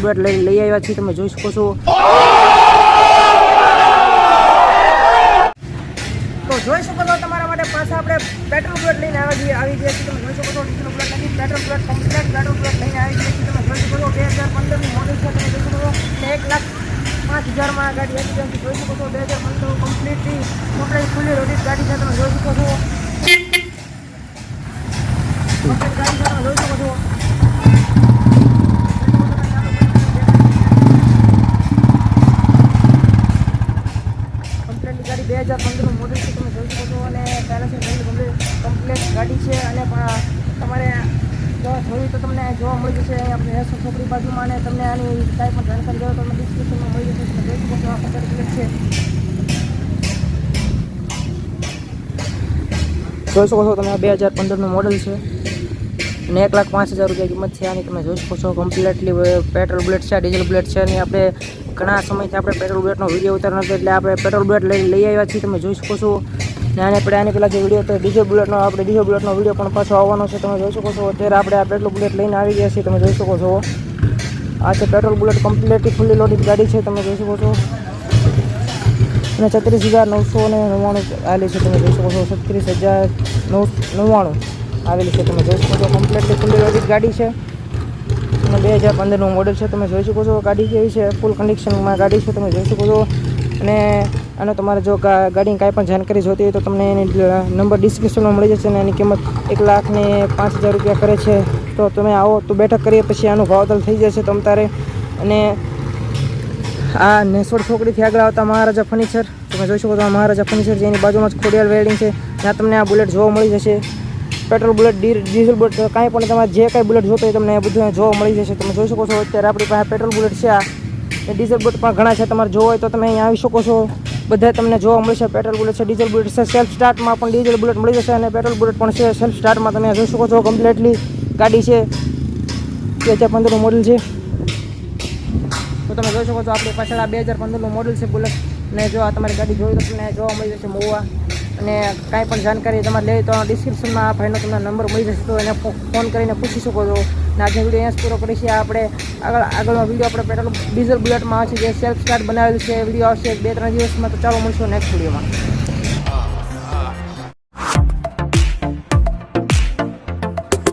Bullet લઈ આવ્યા છીએ, તમે જોઈ શકો છો। તો જોઈ શકો છો તમારા માટે પાછા આપણે પેટ્રોલ બુલેટ લઈને આવી ગયા છીએ। તમે જોઈ શકો છો ડીઝલ બુલેટ નથી, petrol bullet complete petrol bullet લઈને આવી ગયા છીએ। તમે જોઈ શકો છો 2015ની મોડલ છે, તમે જોઈ શકો છો 1,05,000માં આ ગાડી હતી। તમે જોઈ શકો છો 2015 કમ્પ્લીટલી ટોટલી ફૂલી લોડેડ ગાડી છે, તમે જોઈ શકો છો કમ્પ્લીટ ગાડી છે, તમે જોઈ શકો છો। કમ્પ્લીટલી ગાડી 2015નું મોડલ છે, તમે જોઈ શકો છો અને પેરાસી કમ્પ્લીટ ગાડી છે અને તમારે જો જોયું તો તમને જોવા મળી જશે આપણે છોકરી બાજુમાં, અને તમને આની કાંઈ પણ જાણકારી જોઈએ તો તમને ડિસ્ક્રિપ્શનમાં મળી જશે। તમે જોઈ શકો છો આ પચાસ બુલેટ છે, જોઈ શકો છો તમે આ 2015નું મોડલ છે અને 1,05,000 રૂપિયા કિંમત છે આની। તમે જોઈ શકો છો કમ્પ્લીટલી પેટ્રોલ બુલેટ છે, ડીઝલ બુલેટ છે અને આપણે ઘણા સમયથી આપણે પેટ્રોલ બુલેટનો વિડીયો ઉતારવાનો હતો એટલે આપણે પેટ્રોલ બુલેટ લઈ આવ્યા છીએ, તમે જોઈ શકો છો। અને આપણે આની પહેલાં જે વિડીયો હતો ડીઝલ બુલેટનો વિડીયો પણ પાછો આવવાનો છે, તમે જોઈ શકો છો। અત્યારે આપણે આ પેટ્રોલ બુલેટ લઈને આવી ગયા છીએ, તમે જોઈ શકો છો આ છે પેટ્રોલ બુલેટ કમ્પ્લીટલી ફૂલી લોડેડ ગાડી છે, તમે જોઈ શકો છો અને 36,999 આવેલી છે, તમે જોઈ શકો છો 36,999 આવેલી છે, તમે જોઈ શકો છો કમ્પ્લીટલી ફૂલી લોડેડ ગાડી છે અને 2015નું મોડલ છે, તમે જોઈ શકો છો ગાડી કેવી છે, ફૂલ કન્ડિશનમાં ગાડી છે, તમે જોઈ શકો છો। અને આનો તમારે જો ગાડીની કાંઈ પણ જાણકારી જોતી હોય તો તમને એની નંબર ડિસ્ક્રિપ્શનમાં મળી જશે અને એની કિંમત 1,05,000 રૂપિયા કરે છે। તો તમે આવો તો બેઠક કરીએ પછી આનો ભાવતાલ થઈ જશે તમ તારે। અને આ નેસોડ ચોકડીથી આગળ આવતા મહારાજા ફર્નિચર, તમે જોઈ શકો છો મહારાજા ફર્નિચર છે, એની બાજુમાં જ ખોડિયાલ વેલ્ડિંગ છે, ત્યાં તમને આ બુલેટ જોવા મળી જશે। પેટ્રોલ બુલેટ, ડીઝલ બુલેટ, કાંઈ પણ તમારે જે કાંઈ બુલેટ જોતો હોય તમને બધું જોવા મળી જશે, તમે જોઈ શકો છો। અત્યારે આપણી પાસે પેટ્રોલ બુલેટ છે, એ ડીઝલ બુલેટ પણ ઘણા છે, તમારે જોવો હોય તો તમે અહીંયા આવી શકો છો, બધા તમને જોવા મળશે। પેટ્રોલ બુલેટ છે, ડીઝલ બુલેટ છે, સેલ્ફ સ્ટાર્ટમાં પણ ડીઝલ બુલેટ મળી જશે અને પેટ્રોલ બુલેટ પણ છે સેલ્ફ સ્ટાર્ટમાં, તમે જોઈ શકો છો કમ્પ્લીટલી ગાડી છે, 2015નું મોડલ છે। તો તમે જોઈ શકો છો આપણી પાછળ આ 2015નું મોડલ છે બુલેટ, અને જો આ તમારી ગાડી જોઈ તો તમને જોવા મળી જશે મોવા। અને કાંઈ પણ જાણકારી તમારે લેવી તો ડિસ્ક્રિપ્શનમાં આ ભાઈનો તમને નંબર મળી જશે, તો એને ફોન કરીને પૂછી શકો છો। અને આજનો વિડીયો અહીંયા પૂરો કરીશું। આપણે આગળનો વિડીયો આપણે પેટ્રોલ ડીઝલ બુલેટમાં આવશે, જે સેલ્ફ સ્ટાર્ટ બનાવેલું છે, વિડીયો આવશે 2-3 દિવસમાં। તો ચાલો મળશું નેક્સ્ટ વિડીયોમાં।